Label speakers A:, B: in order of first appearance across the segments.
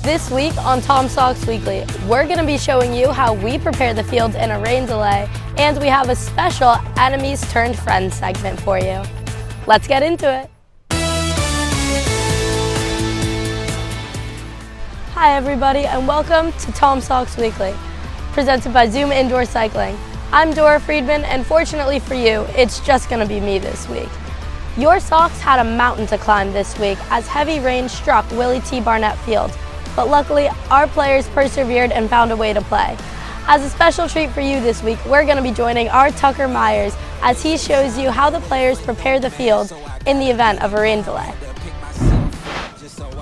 A: This week on Tom Sox Weekly, we're going to be showing you how we prepare the field in a rain delay, and we have a special Enemies Turned Friends segment for you. Let's get into it. Hi everybody, and welcome to Tom Sox Weekly, presented by Zoom Indoor Cycling. I'm Dora Friedman, and fortunately for you, it's just going to be me this week. Your Sox had a mountain to climb this week as heavy rain struck Willie T. Barnett Field, but luckily our players persevered and found a way to play. As a special treat for you this week, we're going to be joining our Tucker Myers as he shows you how the players prepare the field in the event of a rain delay.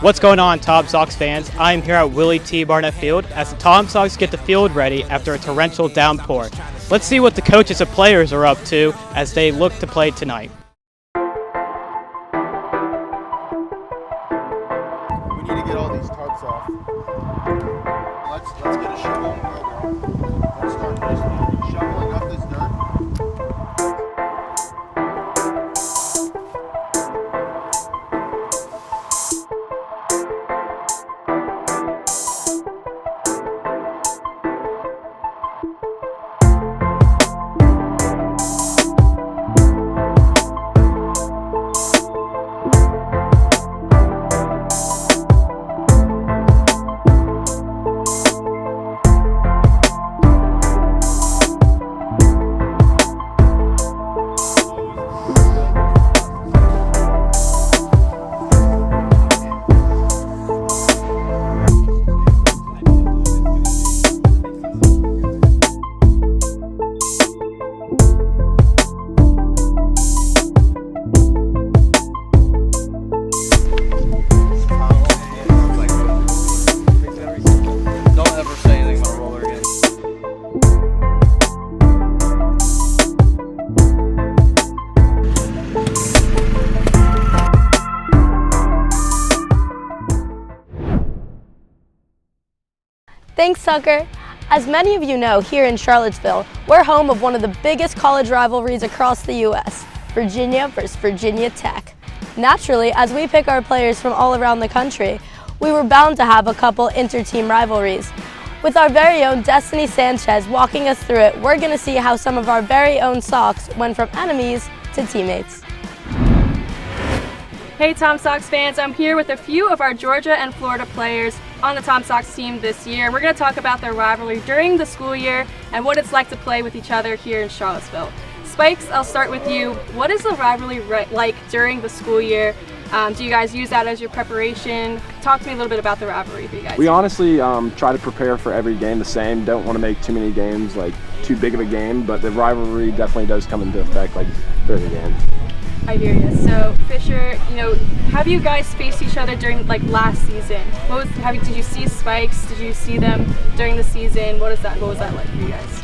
B: What's going on, Tom Sox fans? I'm here at Willie T. Barnett Field as the Tom Sox get the field ready after a torrential downpour. Let's see what the coaches and players are up to as they look to play tonight.
C: We need to get all these tarps off. Let's get a shovel and go. Let's start shoveling up this dirt.
A: Thanks, Tucker. As many of you know, here in Charlottesville, we're home of one of the biggest college rivalries across the U.S., Virginia versus Virginia Tech. Naturally, as we pick our players from all around the country, we were bound to have a couple inter-team rivalries. With our very own Destiny Sanchez walking us through it, we're going to see how some of our very own Sox went from enemies to teammates.
D: Hey Tom Sox fans, I'm here with a few of our Georgia and Florida players on the Tom Sox team this year. We're going to talk about their rivalry during the school year and what it's like to play with each other here in Charlottesville. Spikes, I'll start with you. What is the rivalry like during the school year? Do you guys use that as your preparation? Talk to me a little bit about the rivalry for you guys.
E: We honestly try to prepare for every game the same. Don't want to make too many games like too big of a game, but the rivalry definitely does come into effect like during the game.
D: I hear you. So Fisher, have you guys faced each other during last season? Did you see Spikes? Did you see them during the season? What was that like for you guys?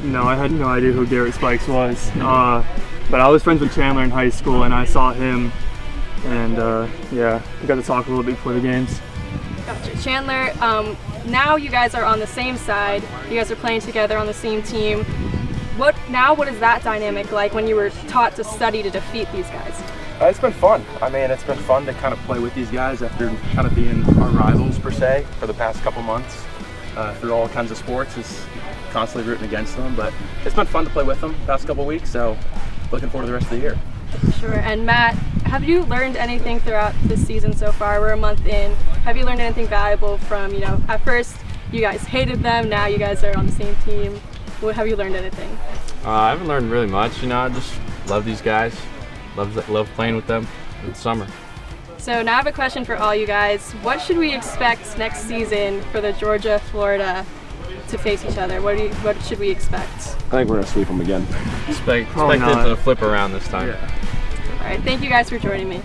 F: No, I had no idea who Garrett Spikes was. But I was friends with Chandler in high school, and I saw him, and yeah, we got to talk a little bit before the games.
D: Gotcha. Chandler, now you guys are on the same side. You guys are playing together on the same team. What is that dynamic like when you were taught to study to defeat these guys?
E: It's been fun. I mean, it's been fun to kind of play with these guys after kind of being our rivals per se for the past couple months through all kinds of sports. It's constantly rooting against them, but it's been fun to play with them the past couple weeks, so looking forward to the rest of the year.
D: Sure. And Matt, have you learned anything throughout this season so far? We're a month in. Have you learned anything valuable from, at first you guys hated them, now you guys are on the same team. Have you learned anything?
G: I haven't learned really much. I just love these guys. Love playing with them in the summer.
D: So now I have a question for all you guys. What should we expect next season for the Georgia-Florida to face each other? What should we expect?
E: I think we're going to sweep them again.
G: Expect it to flip around this time.
F: Yeah.
D: All right, thank you guys for joining me.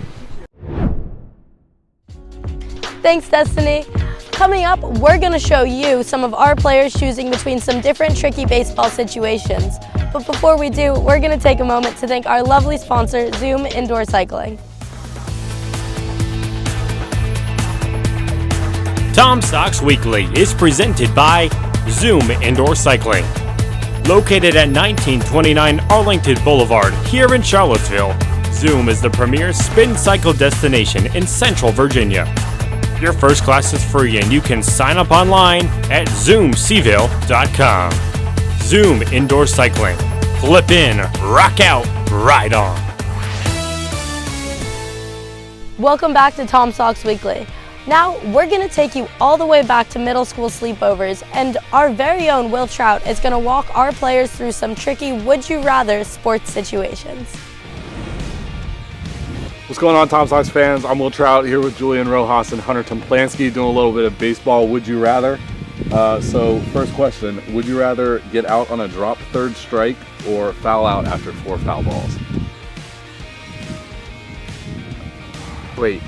A: Thanks, Destiny. Coming up, we're going to show you some of our players choosing between some different tricky baseball situations. But before we do, we're going to take a moment to thank our lovely sponsor, Zoom Indoor Cycling.
H: Tom Sox Weekly is presented by Zoom Indoor Cycling. Located at 1929 Arlington Boulevard here in Charlottesville, Zoom is the premier spin cycle destination in Central Virginia. Your first class is free and you can sign up online at zoomcville.com. Zoom Indoor Cycling. Flip in, rock out, ride on.
A: Welcome back to Tom Sox Weekly. Now, we're going to take you all the way back to middle school sleepovers, and our very own Will Trout is going to walk our players through some tricky would-you-rather sports situations.
I: What's going on, Tom Sox fans? I'm Will Trout here with Julian, Rojas, and Hunter Teplanszky doing a little bit of baseball would-you-rather. So, first question, would you rather get out on a drop third strike or foul out after 4 foul balls?
J: Wait,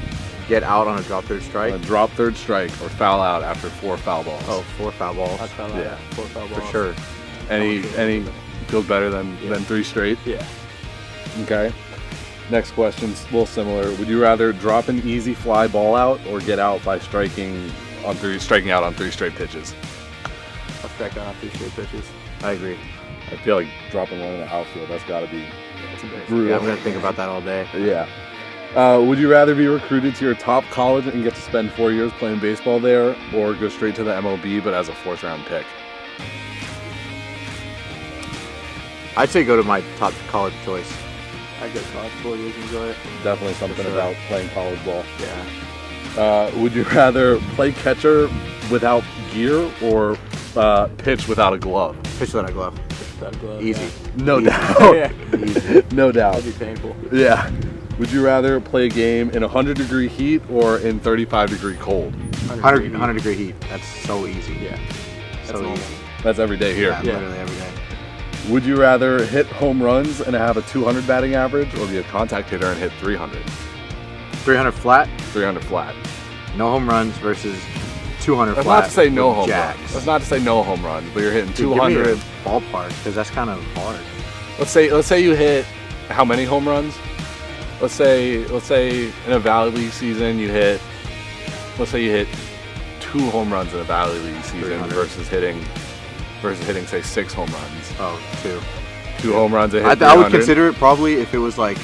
J: get out on a drop third strike?
I: A drop third strike or foul out after 4 foul balls.
J: Oh, 4 foul balls.
E: I'd foul out.
I: Yeah.
E: 4 foul balls.
J: For sure.
I: Any feels better than 3 straight?
E: Yeah.
I: Okay. Next question's a little similar. Would you rather drop an easy fly ball out or get out by striking out on 3 straight pitches?
E: I'll strike out on 3 straight pitches.
J: I agree.
I: I feel like dropping one in the outfield, that's got to be brutal.
J: Yeah, I'm going to think about that all day.
I: Yeah. Would you rather be recruited to your top college and get to spend 4 years playing baseball there, or go straight to the MLB but as a 4th round pick?
J: I'd say go to my top college choice.
E: I'd go college 4 years and enjoy it.
I: Definitely something about playing college ball.
E: Yeah.
I: Would you rather play catcher without gear or pitch without a glove?
J: Pitch without a glove.
E: Without a glove.
J: Easy.
I: No doubt.
E: Yeah.
I: No doubt.
E: That'd be painful.
I: Yeah. Would you rather play a game in 100-degree heat or in 35-degree cold?
J: 100 degree heat. That's so easy.
E: Yeah.
J: So
E: normal.
J: easy.
I: That's every day here.
J: Yeah, literally every day.
I: Would you rather hit home runs and have a 200 batting average, or be a contact hitter and hit 300?
J: 300 flat,
I: 300 flat.
J: no home runs versus 200
I: That's
J: flat.
I: not to say no
J: with
I: home
J: jacks.
I: runs. That's not to say no home runs, but you're hitting
J: Dude, give
I: 200.
J: me a ballpark, because that's kind of hard.
I: Let's say you hit how many home runs? Let's say in a Valley League season you hit. Let's say you hit 2 home runs in a Valley League season
J: 300.
I: versus hitting say 6 home runs.
J: Oh, 2.
I: 2 home runs.
J: I would consider it probably if it was like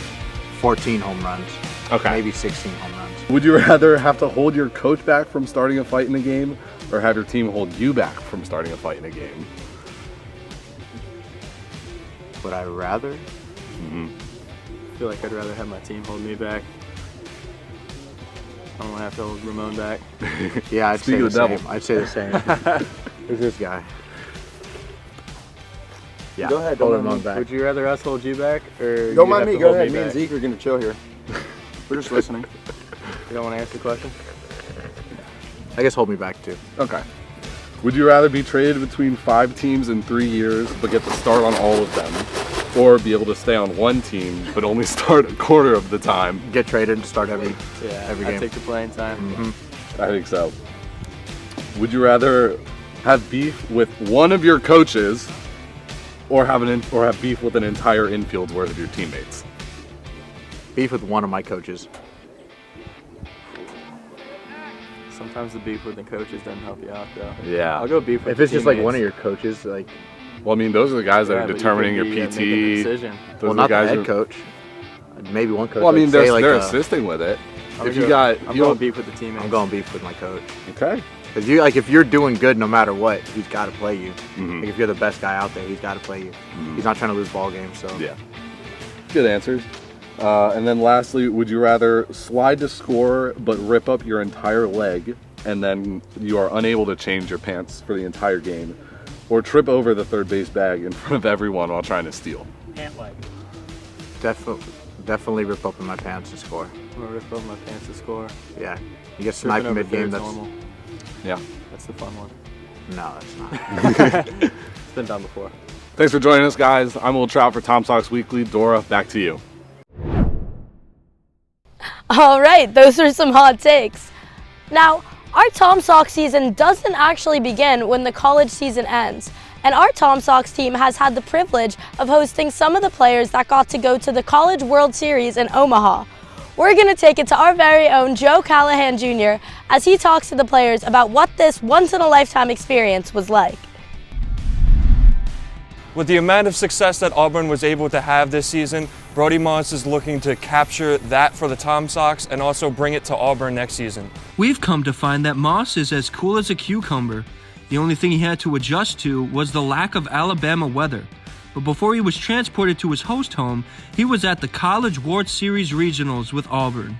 J: 14 home runs.
I: Okay.
J: Maybe 16 home runs.
I: Would you rather have to hold your coach back from starting a fight in a game, or have your team hold you back from starting a fight in a game?
J: Would I rather?
E: I feel like I'd rather have my team hold me back. I don't want to have to hold Ramon back.
J: Yeah, I'd
I: Speak
J: say
I: of
J: the
I: the
J: same.
I: devil.
J: I'd say the same. Who's this guy? Yeah.
C: Go ahead,
J: hold
C: don't
J: him
C: mind
J: on
C: me.
J: back.
E: Would you rather us hold you back, or
C: Don't
E: you'd
C: mind
E: have
C: me,
E: to
C: go
E: hold
C: ahead. Me and
E: back?
C: Zeke are going to chill here. We're just listening.
E: You don't want to ask the question?
J: I guess hold me back too.
I: Okay. Would you rather be traded between 5 teams in 3 years, but get to start on all of them, or be able to stay on one team, but only start a quarter of the time?
J: Get traded and start every
E: Yeah,
J: game.
E: I'd take the playing time.
I: I think so. Would you rather have beef with one of your coaches, or have beef with an entire infield's worth of your teammates?
J: Beef with one of my coaches.
E: Sometimes the beef with the coaches doesn't help you out, though.
I: Yeah.
E: I'll go beef with
J: If it's just like
E: teammates.
J: one of your coaches, like,
I: Well, I mean, those are the guys that
E: Yeah,
I: are
E: but you
I: determining
E: could
I: your
E: be,
I: PT.
E: making the decision.
I: Those
J: well,
I: are
J: not the
I: guys
J: head
I: who-
J: coach. Maybe one coach.
I: Well, I mean,
J: like,
I: they're,
J: say, like,
I: they're assisting with it.
E: I'm
I: If you got,
E: I'm
I: you
E: going
I: don't,
E: beef with the teammates.
J: I'm going beef with my coach.
I: okay.
J: Because if you're doing good no matter what, he's got to play you.
I: Mhm.
J: Like if you're the best guy out there, he's got to play you. He's not trying to lose ball games. So
I: Yeah. Good answers. And then lastly, would you rather slide to score but rip up your entire leg, and then you are unable to change your pants for the entire game, or trip over the third base bag in front of everyone while trying to steal?
J: definitely rip open my pants and score.
E: I'm gonna rip up my pants to score.
J: Yeah, you get sniped
E: Tripping over
J: mid game.
E: third's
J: That's
E: normal.
I: Yeah.
E: That's the fun one.
J: no, that's not.
E: It's been done before.
I: Thanks for joining us, guys. I'm Will Trout for Tom Sox Weekly. Dora, back to you.
A: All right, those are some hot takes. Now, our Tom Sox season doesn't actually begin when the college season ends, and our Tom Sox team has had the privilege of hosting some of the players that got to go to the College World Series in Omaha. We're going to take it to our very own Joe Callahan Jr. as he talks to the players about what this once-in-a-lifetime experience was like.
K: With the amount of success that Auburn was able to have this season, Brody Moss is looking to capture that for the Tom Sox and also bring it to Auburn next season.
L: We've come to find that Moss is as cool as a cucumber. The only thing he had to adjust to was the lack of Alabama weather. But before he was transported to his host home, he was at the College World Series Regionals with Auburn.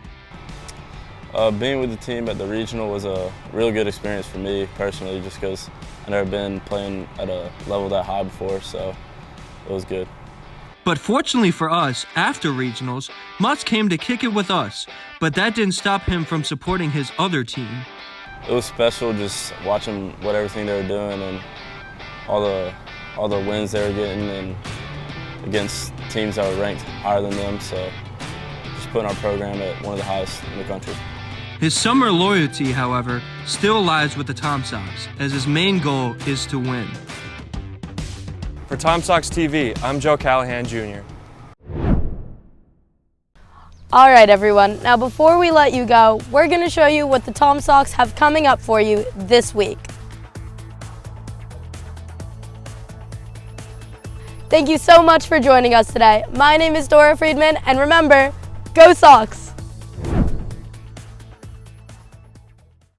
M: Being with the team at the regional was a really good experience for me personally, just because I've never been playing at a level that high before, so it was good.
L: But fortunately for us, after regionals, Moss came to kick it with us, but that didn't stop him from supporting his other team.
M: It was special just watching everything they were doing and all the wins they were getting and against teams that were ranked higher than them, so just putting our program at one of the highest in the country.
L: His summer loyalty, however, still lies with the Tom Sox, as his main goal is to win.
K: For Tom Sox TV, I'm Joe Callahan Jr.
A: All right, everyone. Now, before we let you go, we're going to show you what the Tom Sox have coming up for you this week. Thank you so much for joining us today. My name is Dora Friedman, and remember, go Sox!